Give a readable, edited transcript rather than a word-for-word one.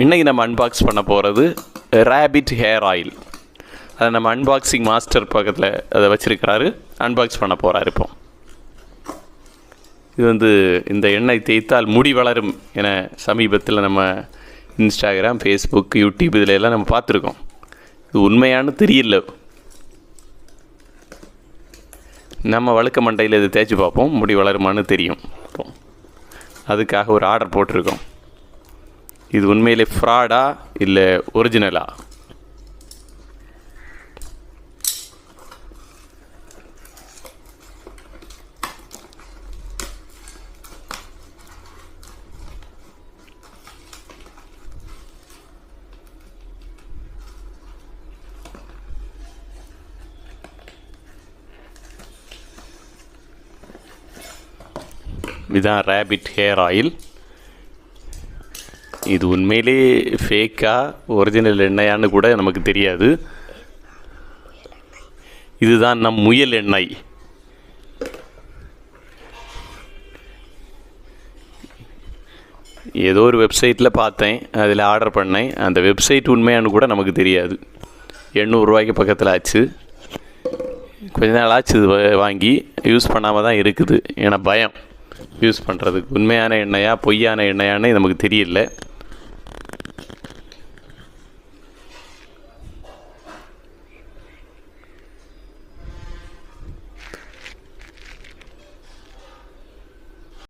இன்றைக்கி நம்ம அன்பாக்ஸ் பண்ண போகிறது ரேபிட் ஹேர் ஆயில். அதை நம்ம அன்பாக்சிங் மாஸ்டர் பக்கத்தில் அதை வச்சுருக்கிறாரு, அன்பாக்ஸ் பண்ண போகிறாரு. இப்போ இது இந்த எண்ணெய் தேய்த்தால் முடி வளரும் என சமீபத்தில் நம்ம இன்ஸ்டாகிராம், ஃபேஸ்புக், யூடியூப் இதில் எல்லாம் நம்ம பார்த்துருக்கோம். இது உண்மையானு தெரியல. நம்ம வழுக்க மண்டையில் இது தேய்ச்சி பார்ப்போம், முடி வளருமானு தெரியும். அதுக்காக ஒரு ஆர்டர் போட்டிருக்கோம். இது உண்மையிலே ஃப்ராடா இல்லை ஒரிஜினலா? இதுதான் ரேபிட் ஹேர் ஆயில். இது உண்மையிலே ஃபேக்கா ஒரிஜினல் எண்ணெயான்னு கூட நமக்கு தெரியாது. இதுதான் நம் முயல் எண்ணெய். ஏதோ ஒரு வெப்சைட்டில் பார்த்தேன், அதில் ஆர்டர் பண்ணேன். அந்த வெப்சைட் உண்மையானு கூட நமக்கு தெரியாது. 800 ரூபாய்க்கு பக்கத்தில் ஆச்சு. கொஞ்ச நாள் ஆச்சு இது வாங்கி யூஸ் பண்ணாமல் தான் இருக்குது. ஏன்னா பயம் யூஸ் பண்ணுறதுக்கு. உண்மையான எண்ணெயா பொய்யான எண்ணெயான்னு நமக்கு தெரியல.